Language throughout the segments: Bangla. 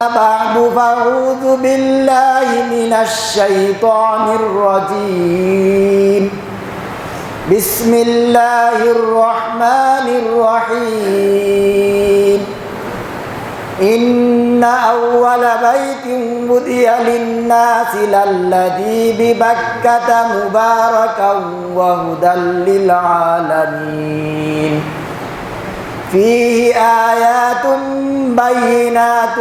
بعد فأعوذ بالله من الشيطان الرجيم بسم الله الرحمن الرحيم إن أول بيت بدأ للناس للذي ببكة مباركا وهدى للعالمين فيه آيات بينات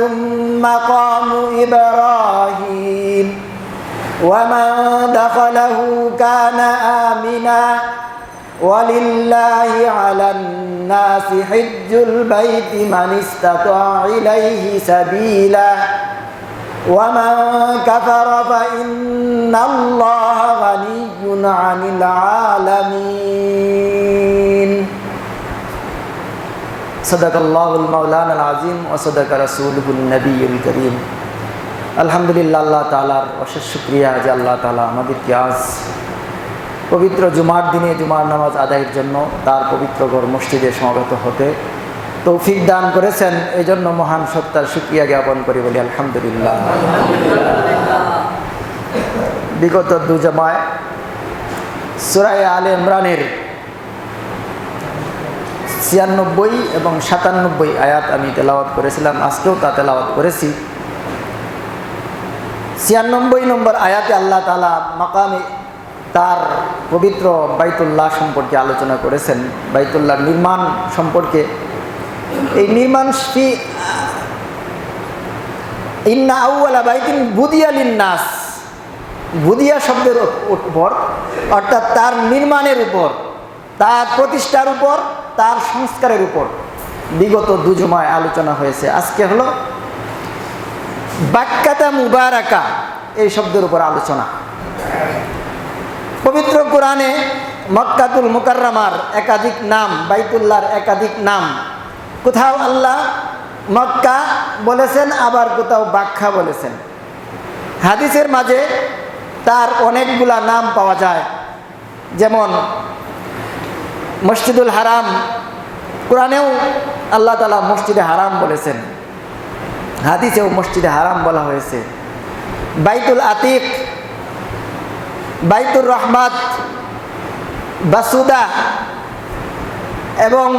مقام إبراهيم ومن دخله كان آمنا ولله على الناس حج البيت من استطاع إليه سبيلا ومن كفر فإن الله غني عن العالمين صدق الله المولانا العظيم وصدق رسوله النبي الكريم আলহামদুলিল্লাহ আল্লাহ তাআলার অশেষ শুকরিয়া যে আল্লাহ তাআলা আমাদেরকে আজ পবিত্র জুমার দিনে জুমার নামাজ আদায়ের জন্য তার পবিত্র ঘর মসজিদে সমবেত হতে তৌফিক দান করেছেন। এই জন্য মহান সত্তার শুকরিয়া জ্ঞাপন করি বলি আলহামদুলিল্লাহ। বিগত দু জুমায় সূরা আলে ইমরানের 96 এবং 97 আয়াত আমি তেলাওয়াত করেছিলাম, আজকেও তা তেলাওয়াত করেছি। 96 নম্বর আয়াতে আল্লাহ তাআলা মাকামে তার পবিত্র বাইতুল্লাহ সম্পর্কে আলোচনা করেছেন, বাইতুল্লাহ নির্মাণ সম্পর্কে। এই নির্মাণ ইন্না আউওয়ালা বাইতিন বুদিয়া লিন্নাস, বুদিয়া শব্দের উপর অর্থাৎ তার নির্মাণের উপর, তার প্রতিষ্ঠার উপর, তার সংস্কারের উপর বিগত দু জুমায় আলোচনা হয়েছে। আজকে হলো বাক্কাতা মুবারাকা এই শব্দের উপর আলোচনা। পবিত্র কোরআনে মক্কাতুল মুকাররমার একাধিক নাম, বাইতুল্লাহর একাধিক নাম, কোথাও আল্লাহ মক্কা বলেছেন, আবার কোথাও বাক্কা বলেছেন। হাদিসের মাঝে তার অনেকগুলা নাম পাওয়া যায়, যেমন মসজিদুল হারাম, কোরআনেও আল্লাহ তাআলা মসজিদে হারাম বলেছেন, হাদিসেও মসজিদে হারাম বলা হয়েছে। বাইতুল আতিক, বাইতুর রহমাত, বাসুদা এবং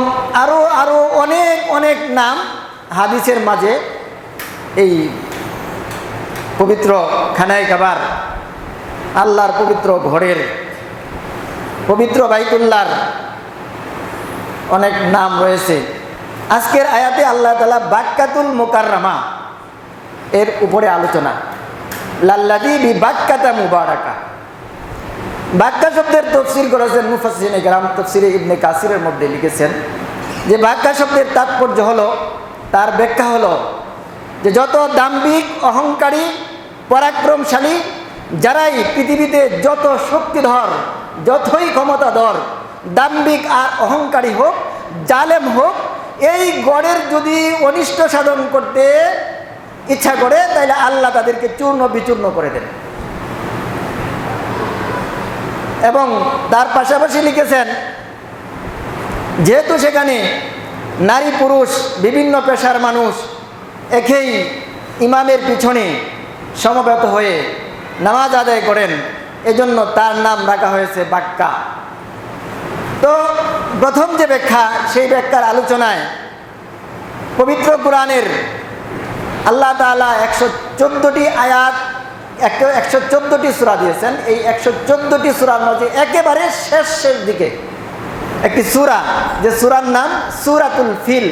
আরো অনেক অনেক নাম হাদিসের মাঝে এই পবিত্র খানায়ে কাবার, আল্লাহর পবিত্র ঘরের, পবিত্র বাইতুল্লাহর অনেক নাম রয়েছে। আজকের আয়াতে আল্লাহ তাআলা বাক্কাতুল মুকাররমা এর উপরে আলোচনা, লাল্লাযী বিবাক্কাতা মুবারাকা। বাক্কা শব্দের তাফসীর করেছেন মুফাসসিরিনে কেরাম, তাফসীরে ইবনে কাসিরের মধ্যে লিখেছেন যে বাক্কা শব্দের তাৎপর্য হলো, তার ব্যাখ্যা হলো যে যত দাম্ভিক, অহংকারী, পরাক্রমশালী যারাই পৃথিবীতে যত শক্তিধর, যতই ক্ষমতাধর, দাম্ভিক আর অহংকারী হোক, জালেম হোক, এই গড়ের যদি অনিষ্ট সাধন করতে ইচ্ছা করে তাহলে আল্লাহ তাদেরকে চূর্ণ বিচূর্ণ করে দেন। এবং তার পাশাপাশি লিখেছেন যেহেতু সেখানে নারী পুরুষ বিভিন্ন পেশার মানুষ একই ইমামের পিছনে সমবেত হয়ে নামাজ আদায় করেন, এজন্য তার নাম রাখা হয়েছে বাক্কা। তো প্রথম যে ব্যাখ্যা, সেই ব্যাখ্যার আলোচনায় পবিত্র কোরআনের আল্লাহ তাআলা 114টি আয়াত, 114টি সূরা দিয়েছেন। এই 114টি সূরার মধ্যে একেবারে শেষ দিকে একটি সূরা, যে সূরার নাম সূরাতুল ফিল।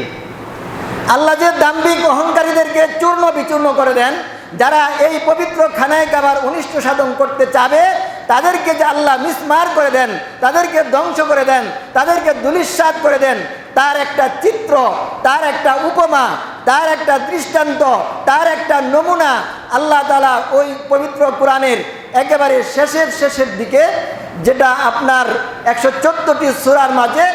আল্লাহ যে দাম্ভিক অহংকারীদেরকে চূর্ণ বিচূর্ণ করে দেন, যারা এই পবিত্র খানায়ে কাবার অনিষ্ট সাধন করতে চাবে তাদেরকে যে আল্লাহ মিসমার করে দেন, তাদেরকে ধ্বংস করে দেন, তাদেরকে ধূলিসাৎ করে দেন, তার একটা চিত্র, তার একটা উপমা, তার একটা দৃষ্টান্ত, তার একটা নমুনা আল্লাহ তাআলা ওই পবিত্র কোরআনের একেবারে শেষের দিকে, যেটা আপনার 114টি সূরার মাঝে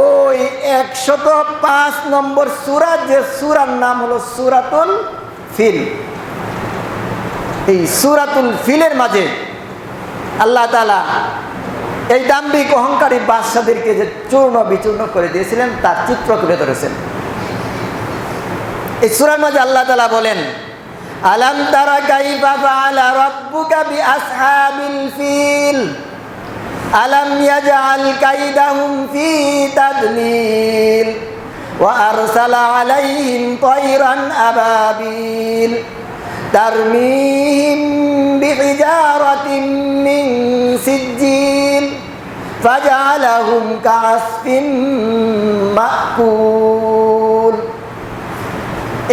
ওই 105 নম্বর সূরা, যে সূরার নাম হলো সূরাতুল ফিল। এই সূরাতুল ফিলের মাঝে আল্লাহ তাআলা এই দাম্ভিক অহংকারী বাদশাদেরকে যে চূর্ণ বিচূর্ণ করে দিয়েছিলেন তার চিত্র তুলে ধরেছেন। এই সূরার মধ্যে আল্লাহ তাআলা বলেন আলাম তারা কাইফা ফাআলা রাব্বুকা বিআসহাবিল ফিল আলাম ইয়াজআল কাইদাহুম ফি তাদলিল ওয়া আরসালা আলাইহিম তায়রান আবাবিল তারমিহিম বিহিজারাতিন মিন সিজ্জিল ফাজআলাহুম কাআসফিন মাকুল।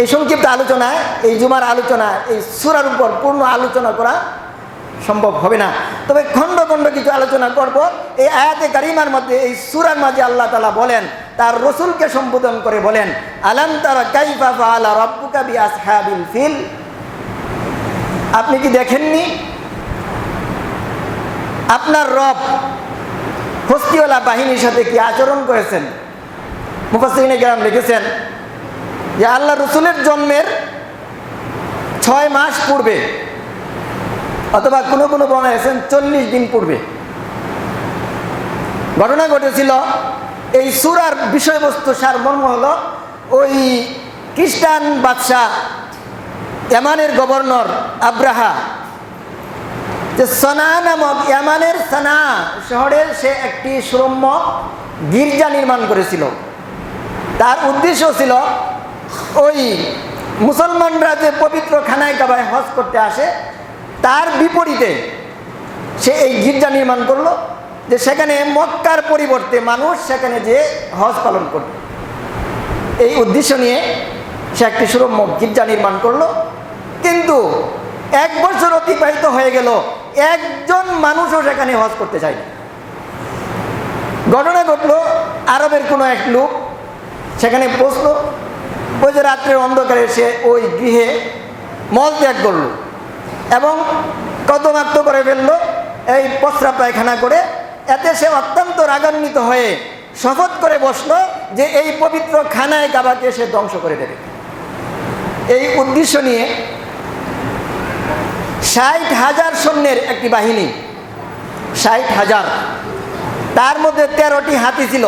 এই সংক্ষিপ্ত আলোচনায়, এই জুমার আলোচনা, এই সূরার উপর পূর্ণ আলোচনা করা সম্ভব হবে না, তবে খণ্ড খণ্ড কিছু আলোচনা করব। এই আয়াতে কারিমার মধ্যে, এই সূরার মাঝে আল্লাহ তাআলা বলেন, তার রসুলকে সম্বোধন করে বলেন, আলাম তারা কাইফা ফাআলা রাব্বুকা বিআসহাবিল ফিল, আপনি কি দেখেননি আপনার রব হস্তিওয়ালা বাহিনীর সাথে কি আচরণ করেছেন? মুফাসসিরিনে কেরাম লিখেছেন যে আল্লাহ রসুলের জন্মের 6 মাস পূর্বে, অথবা কোনো কোনো বর্ণনায় আছেন 40 দিন পূর্বে ঘটনা ঘটেছিল। এই সূরার বিষয়বস্তু সারমর্ম হলো, ওই খ্রিস্টান বাদশাহ ইয়ামানের গভর্নর আব্রাহা, যে সনা নামক ইয়ামানের সানা শহরের সে একটি সুরম্য গির্জা নির্মাণ করেছিল। তার উদ্দেশ্য ছিল ওই মুসলমানরা যে পবিত্র খানায় কাবায় হজ করতে আসে তার বিপরীতে সে এই গির্জা নির্মাণ করলো, যে সেখানে মক্কার পরিবর্তে মানুষ সেখানে যে হজ পালন করবে। এই উদ্দেশ্য নিয়ে সে একটি সুরম্য গির্জা নির্মাণ করলো। কিন্তু 1 বছর অতিবাহিত হয়ে গেল, একজন মানুষও সেখানে হজ করতে চায় না। ঘটনা ঘটলো, আরবের কোনো এক লোক সেখানে পৌঁছলো, ওই যে রাত্রের অন্ধকারে সে ওই গৃহে মল ত্যাগ করলো এবং কদমাক্ত করে ফেললো, এই প্রস্রাব পায়খানা করে। এতে সে অত্যন্ত রাগান্বিত হয়ে শপথ করে বসলো যে এই পবিত্র খানায় কাবাকে সে ধ্বংস করে দেবে। এই উদ্দেশ্য নিয়ে 60,000 সৈন্যের একটি বাহিনী, 60,000, তার মধ্যে 13টি হাতি ছিল।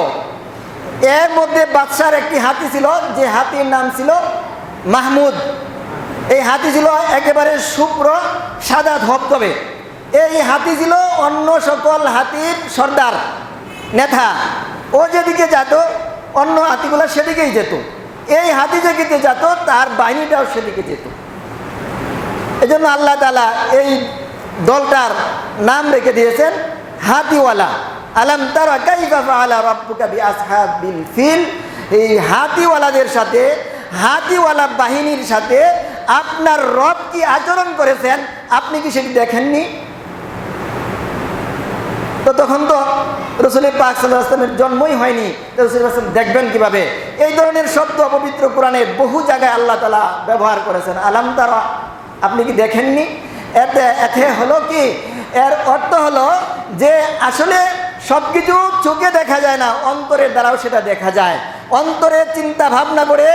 এর মধ্যে বাদশার একটি হাতি ছিল, যে হাতির নাম ছিল মাহমুদ। এই হাতি ছিল একেবারে শুভ্র সাদা ধবধবে। এই হাতি ছিল অন্য সকল হাতির সর্দার, নেতা। ও যেদিকে যেত অন্য হাতিগুলো সেদিকেই যেত, এই হাতি যেদিকে যেত তার বাহিনীটাও সেদিকে যেত। এজন্য আল্লাহ তাআলা এই দলটার নাম রেখে দিয়েছেন হাতিওয়ালা। আলাম তারা কাইফা ফাআলা রাব্বুকা বিআসহাবিল ফিল, এই হাতিওয়ালাদের সাথে, হাতিওয়ালা বাহিনীর সাথে আপনার রব কি আচরণ করেছেন আপনি কি সেটি দেখেননি? তো তখন তো রাসূল পাক সাল্লাল্লাহু আলাইহি ওয়াসাল্লামের জন্মই হয়নি, রাসূল দেখবেন কিভাবে? এই ধরনের শব্দ পবিত্র কোরআনে বহু জায়গায় আল্লাহ তাআলা ব্যবহার করেছেন। আলাম তারা, আপনি কি দেখেননি? এতে হলো কি, এর অর্থ হলো যে আসলে সব কিছু চোখে দেখা যায় না, অন্তরের দ্বারাও সেটা দেখা যায়। অন্তরে চিন্তা ভাবনা করে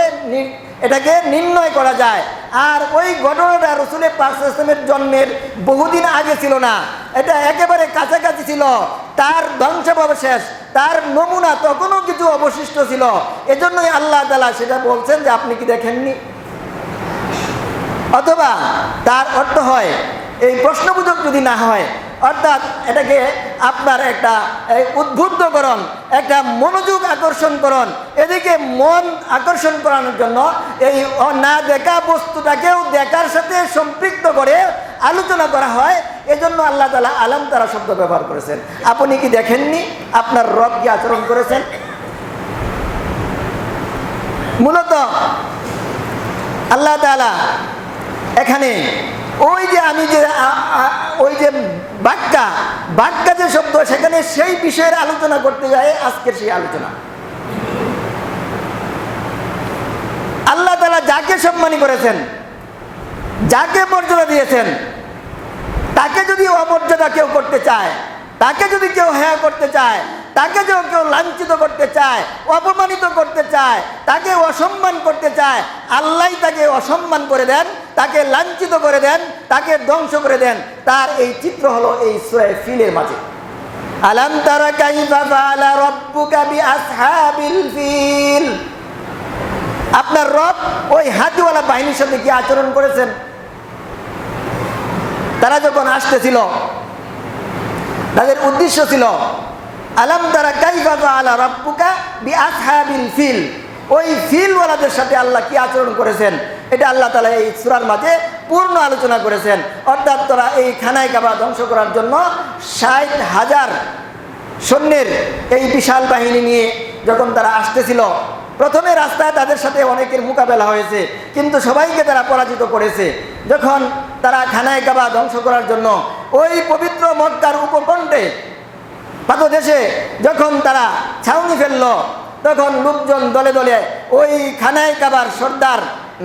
এটাকে নির্ণয় করা যায়। আর ওই ঘটনাটা রাসূল পাক সাল্লাল্লাহু আলাইহি ওয়াসাল্লামের জন্মের বহুদিন আগে ছিল না, এটা একেবারে কাছাকাছি ছিল। তার ধ্বংসাবশেষ, তার নমুনা তখনও কিছু অবশিষ্ট ছিল। এজন্যই আল্লাহ তাআলা সেটা বলছেন যে আপনি কি দেখেননি। অথবা তার অর্থ হয়, এই প্রশ্নবোধক যদি না হয়, অর্থাৎ এটাকে আপনার একটা উদ্বুদ্ধকরণ, একটা মনোযোগ আকর্ষণকরণ, এদিকে মন আকর্ষণ করানোর জন্য এই না দেখা বস্তুটাকেও দেখার সাথে সম্পৃক্ত করে আলোচনা করা হয়। এজন্য আল্লাহ তাআলা আলাম তারা শব্দ ব্যবহার করেছেন। আপনি কি দেখেননি আপনার রব কি আচরণ করেছেন? মূলত আল্লাহ তাআলা এখানে ওই যে আমি যে ওই যে বাক্কা যে শব্দ, সেখানে সেই বিষয়ের আলোচনা করতে যায় আজকের সেই আলোচনা। আল্লাহ তাআলা যাকে সম্মানী করেছেন, যাকে মর্যাদা দিয়েছেন, তাকে যদি অমর্যাদা কেউ করতে চায়, তাকে যদি কেউ হেয় করতে চায়, তাকে যদি কেউ লাঞ্ছিত করতে চায়, অপমানিত করতে চায়, তাকে অসম্মান করতে চায়, আল্লাহ তাকে অসম্মান করে দেন, তাকে লাঞ্ছিত করে দেন, তাকে ধ্বংস করে দেন। তার এই চিত্র হলো এই সূরা ফিলের মাঝে। আলাম তারা কাইফা ফাআলা রাব্বুকা বিআসহাবিল ফিল, আপনার রব ওই হাতিওয়ালা বাহিনীর সাথে কি আচরণ করেছেন তারা যখন আসতেছিল তাদের উদ্দেশ্য ছিল আলাম তারা কাইফা ফাআলা রাব্বুকা বিআসহাবিল ফিল, ওই ফিলওয়ালাদের সাথে আল্লাহ কি আচরণ করেছেন এটা আল্লাহ তাআলা এই সূরার মাঝে পূর্ণ আলোচনা করেছেন। অর্থাৎ তারা এই খানায় কাবা ধ্বংস করার জন্য ৬০,০০০ সৈন্যের এই বিশাল বাহিনী নিয়ে যখন তারা আসতেছিল, প্রথমে রাস্তায় তাদের সাথে অনেকের মোকাবেলা হয়েছে, কিন্তু সবাইকে তারা পরাজিত করেছে। যখন তারা খানায় কাবা ধ্বংস করার জন্য ওই পবিত্র মক্কার উপকণ্ঠে পাদদেশে যখন তারা ছাউনি ফেলল, তখন লোকজন দলে দলে ওই খানায় কাবার সর্দার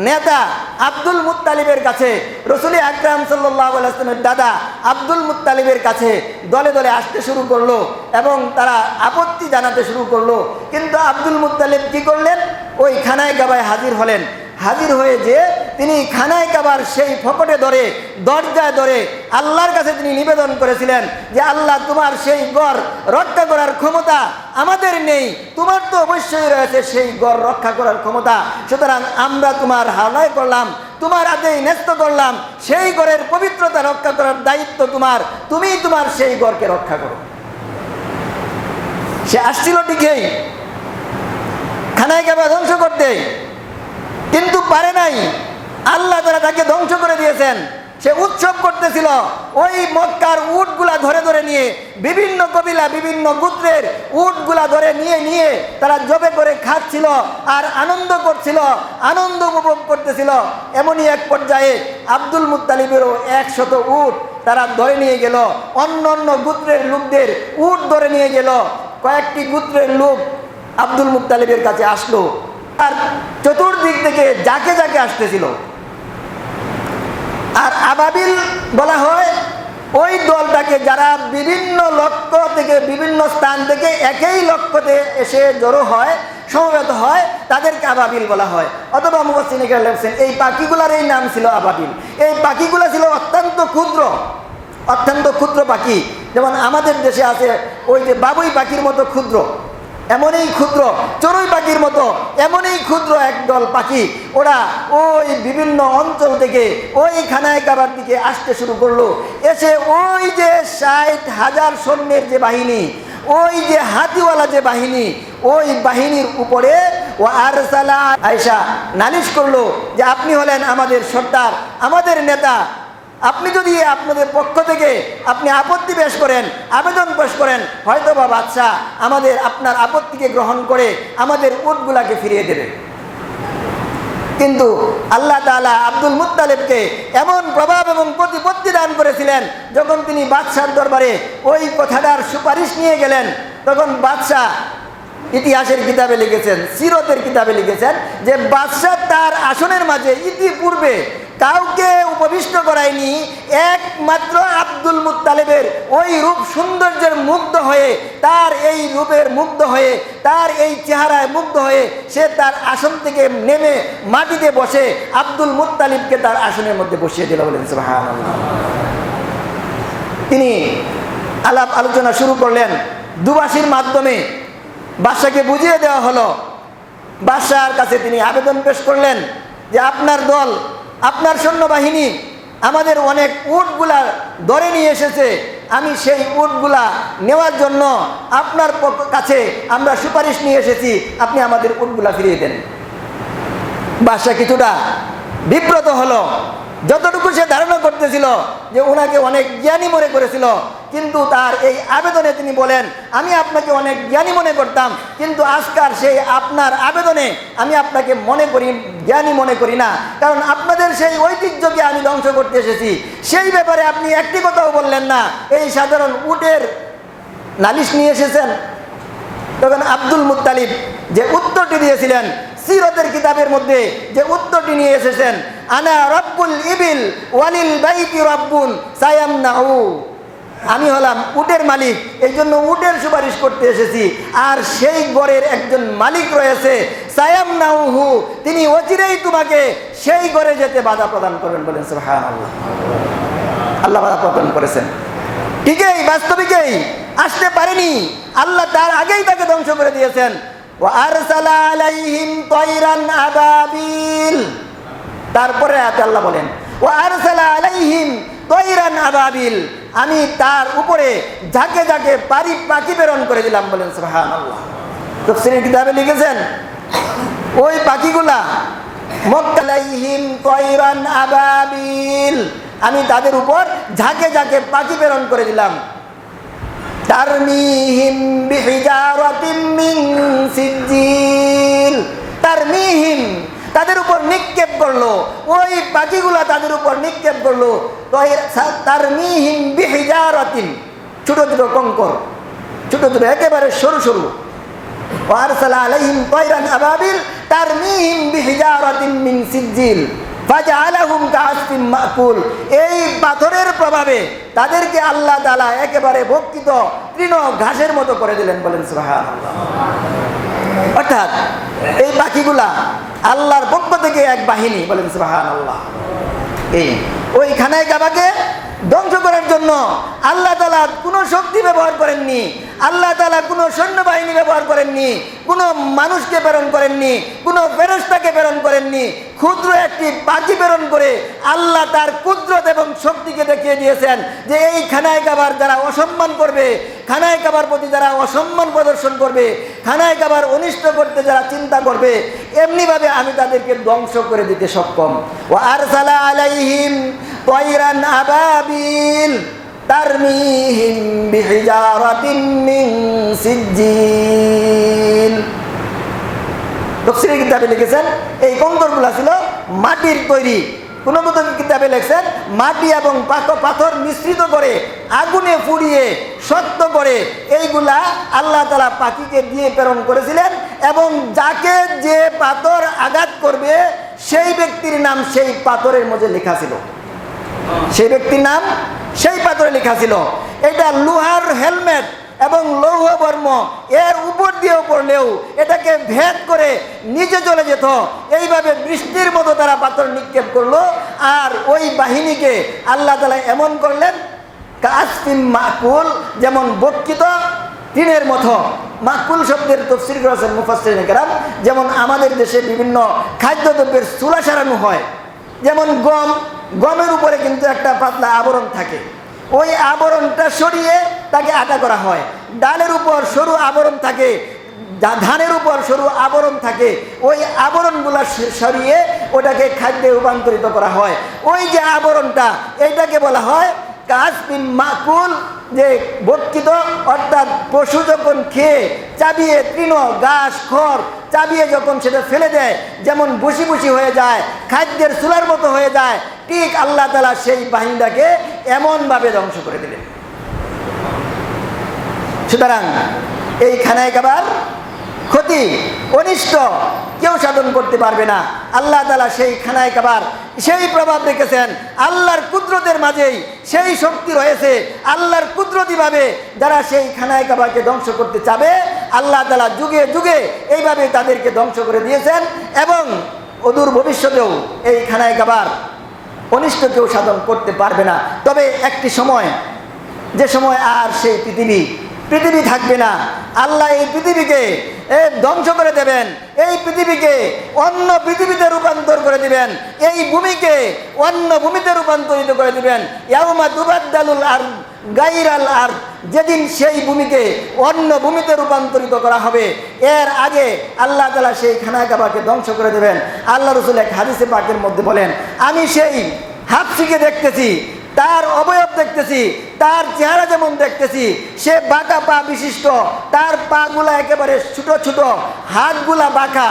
নেতা আব্দুল মুত্তালিবের কাছে, রসুল আকরাম সাল্লাল্লাহু আলাইহি ওয়াসাল্লামের দাদা আব্দুল মুত্তালিবের কাছে দলে দলে আসতে শুরু করলো এবং তারা আপত্তি জানাতে শুরু করলো। কিন্তু আব্দুল মুত্তালিব কি করলেন? ওই খানায় কাবায় হাজির হলেন। হাজির হয়ে যে তিনি খানায় কাবার সেই ফকটে ধরে, দরজায় ধরে আল্লাহর কাছে তিনি নিবেদন করেছিলেন যে আল্লাহ, তোমার সেই গড় রক্ষা করার ক্ষমতা আমাদের নেই, তোমার তো অবশ্যই রয়েছে সেই গড় রক্ষা করার ক্ষমতা, সুতরাং আমরা তোমার হাওলায় করলাম, তোমার হাতেই ন্যস্ত করলাম, সেই গড়ের পবিত্রতা রক্ষা করার দায়িত্ব তোমার, তুমি তোমার সেই গড়কে রক্ষা করো। সে আসছিল ঠিকই খানায় কাবা ধ্বংস করতে, কিন্তু পারে নাই, আল্লাহ তাআলা তাকে ধ্বংস করে দিয়েছেন। সে উৎসব করতেছিল, ওই মক্কার উটগুলা ধরে ধরে নিয়ে, বিভিন্ন কবিলা বিভিন্ন গোত্রের উটগুলা ধরে নিয়ে নিয়ে তারা জবে করে খাচ্ছিল আর আনন্দ করছিল, আনন্দ উপভোগ করতেছিল। এমনই এক পর্যায়ে আব্দুল মুত্তালিবেরও ১০০ উট তারা ধরে নিয়ে গেল, অন্য অন্য গোত্রের লোকদের উট ধরে নিয়ে গেল। কয়েকটি গোত্রের লোক আব্দুল মুত্তালিবের কাছে আসলো, আর চতুর্দিক থেকে যাকে যাকে আসতেছিল। আর আবাবিল বলা হয় ওই দলটাকে যারা বিভিন্ন লক্ষ্য থেকে, বিভিন্ন স্থান থেকে একই লক্ষ্যতে এসে জড়ো হয়, সমবেত হয়, তাদেরকে আবাবিল বলা হয়। অথবা মুফাসসিরিনে লেখছেন এই পাখিগুলার এই নাম ছিল আবাবিল। এই পাখিগুলো ছিল অত্যন্ত ক্ষুদ্র, অত্যন্ত ক্ষুদ্র পাখি। যেমন আমাদের দেশে আছে ওই যে বাবুই পাখির মতো ক্ষুদ্র, এমনই ক্ষুদ্র, চড়ুই পাখির মতো এমনই ক্ষুদ্র একদল পাখি। ওরা ওই বিভিন্ন অঞ্চল থেকে ওই খানায় কাবার দিকে আসতে শুরু করলো। এসে ওই যে ৬০,০০০ সৈন্যের যে বাহিনী, ওই যে হাতিওয়ালা যে বাহিনী, ওই বাহিনীর উপরে ও আরসালা আয়েশা নালিশ করলো যে আপনি হলেন আমাদের সর্দার, আমাদের নেতা, আপনি যদি আপনাদের পক্ষ থেকে আপনি আপত্তি পেশ করেন, আবেদন পেশ করেন, হয়তো বা বাদশাহ আমাদের আপনার আপত্তিকে গ্রহণ করে আমাদের উটগুলাকে ফিরিয়ে দেবে। কিন্তু আল্লাহ তাআলা আব্দুল মুত্তালিবকে এমন প্রভাব এবং প্রতিপত্তি দান করেছিলেন, যখন তিনি বাদশার দরবারে ওই কথাটার সুপারিশ নিয়ে গেলেন, তখন বাদশাহ ইতিহাসের কিতাবে লিখেছেন, সিরতের কিতাবে লিখেছেন যে বাদশাহ তার আসনের মাঝে ইতিপূর্বে কাউকে উপবিষ্ট করায়নি, একমাত্র আব্দুল মুত্তালিবের ওই রূপ সৌন্দর্যের মুগ্ধ হয়ে, তার এই রূপের মুগ্ধ হয়ে, তার এই চেহারায় মুগ্ধ হয়ে সে তার আসন থেকে নেমে মাটিতে বসে আব্দুল মুত্তালিবকে তার আসনের মধ্যে বসিয়ে দিল। বলেন সুবহানাল্লাহ। তিনি আলাপ আলোচনা শুরু করলেন, দুবাসীর মাধ্যমে বাদশাকে বুঝিয়ে দেওয়া হলো। বাদশার কাছে তিনি আবেদন পেশ করলেন যে আপনার দল, আপনার সৈন্যবাহিনী আমাদের অনেক উটগুলা ধরে নিয়ে এসেছে, আমি সেই উটগুলা নেওয়ার জন্য আপনার কাছে আমরা সুপারিশ নিয়ে এসেছি, আপনি আমাদের উটগুলা ফিরিয়ে দেন। বাদশা কিছুটা বিব্রত হলো। যতটুকু সে ধারণা করতেছিল যে ওনাকে অনেক জ্ঞানী মনে করেছিল, কিন্তু তার এই আবেদনে তিনি বলেন আমি আপনাকে অনেক জ্ঞানী মনে করতাম, কিন্তু আজকাল সেই আপনার আবেদনে আমি আপনাকে মনে করি জ্ঞানী মনে করি না, কারণ আপনাদের সেই ঐতিহ্যকে আমি ধ্বংস করতে এসেছি। সেই ব্যাপারে আপনি একটি কথাও বললেন না, এই সাধারণ উটের নালিশ নিয়ে এসেছেন। তখন আব্দুল মুত্তালিব যে উত্তরটি দিয়েছিলেন, সিরতের কিতাবের মধ্যে যে উত্তরটি নিয়ে এসেছেন, আনা রব্বুল ইবিল ওয়ালিল বাইতি রব্বুন সায়ামনাহু, আমি হলাম উটের মালিক, এই জন্য উটের সুপারিশ করতে এসেছি, আর সেই গড়ের একজন মালিক রয়েছে সায়ামনাহু, তিনি অচিরেই তোমাকে সেই গড়ে যেতে বাধা প্রদান করবেন। বলেন সুবহানাল্লাহ। আল্লাহ বাধা প্রদান করেছেন, ঠিকই বাস্তবিকই আসতে পারেনি, আল্লাহ তার আগেই তাকে ধ্বংস করে দিয়েছেন। ওয়ারসালা আলাইহিম তায়রান আবাবিল, তারপরে আল্লাহ বলেন ওয়ারসালা আলাইহিম তৈরান আবাবিল, আমি তার উপরে ঝাঁকে ঝাঁকে পাখি প্রেরণ করে দিলাম। বলেন সুবহানাল্লাহ। তাফসীরের কিতাবে লিখেছেন ওই পাখিগুলা মক্কালাইহিম তৈরান আবাবিল, আমি তাদের উপর ঝাঁকে ঝাঁকে পাখি প্রেরণ করে দিলাম। তারমিহিম বিহিজারাতিম মিন সিজ্জিল, তারমিহিম, তাদের উপর নিক্ষেপ করলো, ওই পাখিগুলা তাদের উপর নিক্ষেপ করলো। তারমিহিম বিহিজারাতিন, ছোট ছোট কঙ্কর, ছোট ছোট একেবারে সরু সরু। ওয়ারসালা আলাইহিম তায়রান আবাবিল তারমিহিম বিহিজারাতিন মিন সিজ্জিল ফাজআলাহুম কাআসফিন মাকুল। এই পাথরের প্রভাবে তাদেরকে আল্লাহ তাআলা একেবারে ভক্ষিত তৃণ ঘাসের মতো করে দিলেন। বলেন সুবহানাল্লাহ। অর্থাৎ এই পাখিগুলা আল্লাহর পক্ষ থেকে এক বাহিনী। বলেন সুবহানাল্লাহ। এই ওই খানায় কাবাকে ধ্বংস করার জন্য আল্লাহ তাআলা কোনো শক্তি ব্যবহার করেননি, আল্লাহ তাআলা কোনো সৈন্যবাহিনী ব্যবহার করেননি, কোনো মানুষকে প্রেরণ করেননি, কোনো ফেরেশতাকে প্রেরণ করেননি। ক্ষুদ্র একটি পাখি প্রেরণ করে আল্লাহ তার কুদরত এবং শক্তিকে দেখিয়ে দিয়েছেন যে এই খানায় কাবার যারা অসম্মান করবে, খানায় কাবার প্রতি যারা অসম্মান প্রদর্শন করবে, খানায় কাবার অনিষ্ট করতে যারা চিন্তা করবে, এমনিভাবে আমি তাদেরকে ধ্বংস করে দিতে সক্ষম। ওয়া আরসালা আলাইহিম তায়রান আবাবিল তারমিহিম বিহিজারাতিন মিন সিজ্জিল। তাফসীরের কিতাবে লিখেছেন এই কঙ্করগুলো ছিল মাটির তৈরি। কোনো কোনো কিতাবে লিখেছেন মাটি এবং পাথর মিশ্রিত করে আগুনে পুড়িয়ে শক্ত করে এইগুলা আল্লাহ তাআলা পাখিকে দিয়ে প্রেরণ করেছিলেন, এবং যাকে যে পাথর আঘাত করবে সেই ব্যক্তির নাম সেই পাথরের মধ্যে লেখা ছিল, সেই ব্যক্তির নাম সেই পাথরে লেখা ছিল। এটা লোহার হেলমেট এবং লৌহ বর্ম এর উপর দিয়েও পড়লেও এটাকে ভেদ করে নিচে চলে যেত। এইভাবে বৃষ্টির মতো তারা পাথর নিক্ষেপ করলো, আর ওই বাহিনীকে আল্লাহ তাআলা এমন করলেন কাআসফিন মাকুল, যেমন বক্ষিত টিনের মতো। মাকুল শব্দের তাফসীর করেছেন মুফাসসিরিনে কেরাম, যেমন আমাদের দেশে বিভিন্ন খাদ্যদ্রব্যের চুলা সারানো হয়, যেমন গমের উপরে কিন্তু একটা পাতলা আবরণ থাকে, ওই আবরণটা সরিয়ে তাকে আটা করা হয়। ডালের উপর সরু আবরণ থাকে, ধানের উপর সরু আবরণ থাকে, ওই আবরণগুলো সরিয়ে ওটাকে খাদ্যে রূপান্তরিত করা হয়। ওই যে আবরণটা, এইটাকে বলা হয় কাআসফিন মাকুল, যে বক্ষিত। অর্থাৎ পশু যখন খেয়ে চাবিয়ে তৃণ ঘাস খড় চাবিয়ে যখন সেটা ফেলে দেয়, যেমন বসি বসি হয়ে যায়, খাদ্যের চুলার মতো হয়ে যায়, ঠিক আল্লাহ তাআলা সেই বাহিনীটাকে এমনভাবে ধ্বংস করে দিলেন। সুতরাং এই খানায় কাবার ক্ষতি অনিষ্ট কেউ সাধন করতে পারবে না। আল্লাহ তাআলা সেই খানায় কাবার সেই প্রভাব রেখেছেন, আল্লাহর কুদরতের মাঝেই সেই শক্তি রয়েছে। আল্লাহর কুদরতিভাবে যারা সেই খানায় কাবাকে ধ্বংস করতে চাবে, আল্লাহ তাআলা যুগে যুগে এইভাবে তাদেরকে ধ্বংস করে দিয়েছেন, এবং অদূর ভবিষ্যতেও এই খানায় কাবার অনিষ্ট কেউ সাধন করতে পারবে না। তবে একটি সময়, যে সময় আর সেই পৃথিবী থাকবে না, আল্লাহ এই পৃথিবীকে ধ্বংস করে দেবেন, এই পৃথিবীকে অন্য পৃথিবীতে রূপান্তর করে দিবেন, এই ভূমিকে অন্য ভূমিতে রূপান্তরিত করে দিবেন। ইয়াউমা তুবাদ্দালুল আরদ গায়রাল আরদ, যেদিন সেই ভূমিকে অন্য ভূমিতে রূপান্তরিত করা হবে, এর আগে আল্লাহ তাআলা সেই খানায় কাবাকে ধ্বংস করে দেবেন। আল্লাহ রাসূল এক হাদিসে পাকের মধ্যে বলেন, আমি সেই হাফসিকে দেখতেছি, তার অবয়ব দেখতেছি, তার চেহারা যেমন দেখতেছি, সে বাঁকা পা বিশিষ্ট, তার পাগুলা একেবারে ছোট ছোট, হাতগুলা বাঁকা,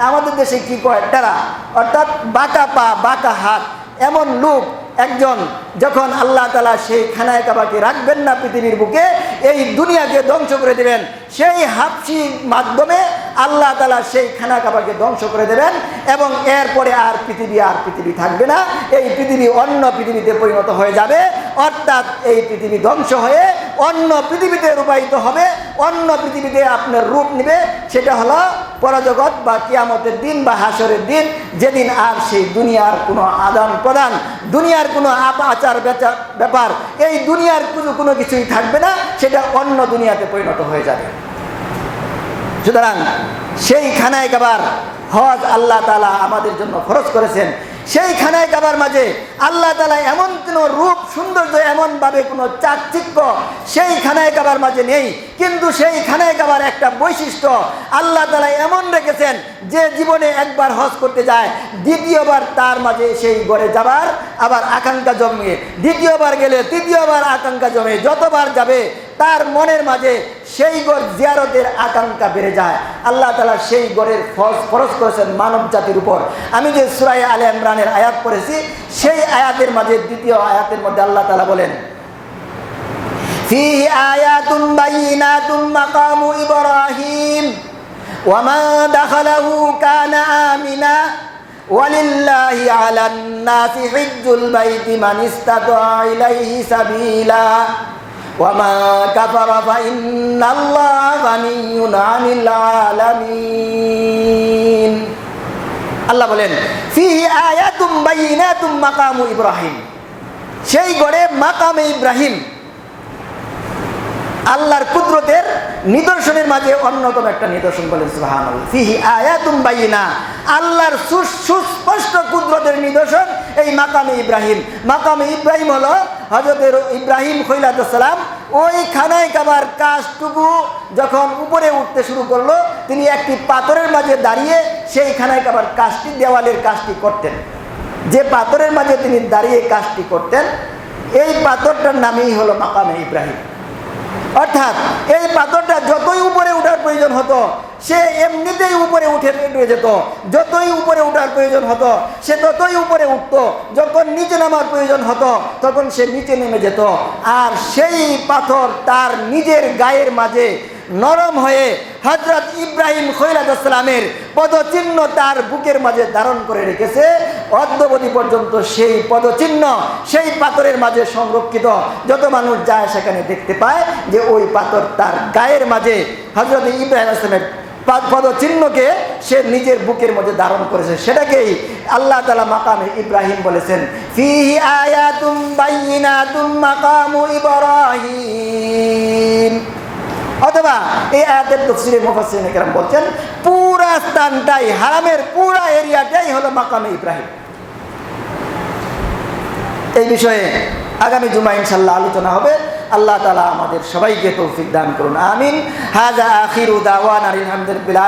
আমাদের দেশে কি কয় টেরা, অর্থাৎ বাঁকা পা বাঁকা হাত। এমন লোক একজন যখন আল্লাহ তাআলা সেই খানায় কাবাকে রাখবেন না পৃথিবীর বুকে, এই দুনিয়াকে ধ্বংস করে দেবেন, সেই হাফসির মাধ্যমে আল্লাহ তাআলা সেই খানা কাবাকে ধ্বংস করে দেবেন, এবং এরপরে আর পৃথিবী থাকবে না। এই পৃথিবী অন্য পৃথিবীতে পরিণত হয়ে যাবে, অর্থাৎ এই পৃথিবী ধ্বংস হয়ে অন্য পৃথিবীতে রূপায়িত হবে, অন্য পৃথিবীতে আপনার রূপ নেবে। সেটা হলো পরজগৎ বা কিয়ামতের দিন বা হাসরের দিন, যেদিন আর সেই দুনিয়ার কোনো আদান প্রদান, দুনিয়ার কোনো আচার ব্যাপার, এই দুনিয়ার কোনো কিছুই থাকবে না, সেটা অন্য দুনিয়াতে পরিণত হয়ে যাবে। সুতরাং সেই খানায় কাবার হজ আল্লাহ তাআলা আমাদের জন্য ফরজ করেছেন। সেই খানায় কাবার মাঝে আল্লাহ তাআলা এমন কোনো রূপ সৌন্দর্য, এমনভাবে কোনো চাকচিক্য সেই খানায় কাবার মাঝে নেই। কিন্তু সেই খানায় কাবার একটা বৈশিষ্ট্য আল্লাহ তাআলা এমন রেখেছেন, যে জীবনে একবার হজ করতে যায়, দ্বিতীয়বার তার মাঝে সেই ঘরে যাবার আবার আকাঙ্ক্ষা জন্মে, দ্বিতীয়বার গেলে তৃতীয়বার আকাঙ্ক্ষা জমে, যতবার যাবে তার মনের মাঝে সেই ঘর জিয়ারতের আকাঙ্ক্ষা বেড়ে যায়। আল্লাহ তাআলা সেই ঘরের ফরজ করেছেন মানব জাতির উপর। আমি যে সূরা আলে ইমরানের আয়াত পড়েছি, সেই আয়াতের মাঝে দ্বিতীয় আয়াতের মধ্যে আল্লাহ তাআলা বলেন, ফীহি আয়াতুন বাইয়িনাতুম মাকামু ইব্রাহিম ওয়া মা দাখালাহু কানা আমিনা ওয়ালিল্লাহি আলান নাসি হিজ্জুল বাইতি মান ইসতাতা ইলাইহি সাবিলা ওয়া মা কাফারা ফাইন্নাল্লাহা গানিয়্যুন আনিল আলামিন। আল্লাহ বলেন, ফীহি আয়াতুম বাইয়িনাতুম মাকামু ইব্রাহিম, সেই ঘরে মাকামে ইব্রাহিম আল্লাহর কুদরতের নিদর্শনের মাঝে অন্যতম একটা নিদর্শন। বলেন সুবহানাল্লাহ। ফীহি আয়াতুম বাইয়িনা, আল্লাহর সুস্পষ্ট কুদরতের নিদর্শন এই মাকামে ইব্রাহিম। মাকামে ইব্রাহিম হলো হযরত ইব্রাহিম খলিলুল্লাহ সালাম ওই খানায় কাবার কাজটুকু যখন উপরে উঠতে শুরু করলো, তিনি একটি পাথরের মাঝে দাঁড়িয়ে সেই খানায় কাবার কাজটি, দেওয়ালের কাজটি করতেন। যে পাথরের মাঝে তিনি দাঁড়িয়ে কাজটি করতেন, এই পাথরটার নামই হলো মাকামে ইব্রাহিম। অর্থাৎ এই পাথরটা যতই উপরে ওঠার প্রয়োজন হতো, সে এমনিতেই উপরে উঠে যেত। যতই উপরে ওঠার প্রয়োজন হতো, সে ততই উপরে উঠত। যখন নিচে নামার প্রয়োজন হতো, তখন সে নিচে নেমে যেত। আর সেই পাথর তার নিজের গায়ের মাঝে নরম হয়ে হযরত ইব্রাহিম খলিলুল্লাহ সালামের পদচিহ্ন তার বুকের মাঝে ধারণ করে রেখেছে। অদ্যাবধি পর্যন্ত সেই পদচিহ্ন সেই পাথরের মাঝে সংরক্ষিত। যত মানুষ যায় সেখানে দেখতে পায় যে ওই পাথর তার গায়ের মাঝে হযরত ইব্রাহিম আসলামের পদচিহ্নকে সে নিজের বুকের মধ্যে ধারণ করেছে। সেটাকেই আল্লাহ তাআলা মাকামে ইব্রাহিম বলেছেন, ফীহি আয়াতুম বাইয়িনাতুম মাকামু ইব্রাহিম। অথবা এই আয়াতের তাফসীরে মুফাসসিরিন কেরাম বলছেন, পুরা স্থানটাই, হারামের পুরা এরিয়াটাই হলো মাকামে ইব্রাহিম। এই বিষয়ে আগামী জুমা ইনশাআল্লাহ আলোচনা হবে। আল্লাহ তাআলা আমাদের সবাইকে তৌফিক দান করুন, আমিন। হাযা আখিরু দাওয়ানা আলহামদুলিল্লাহ।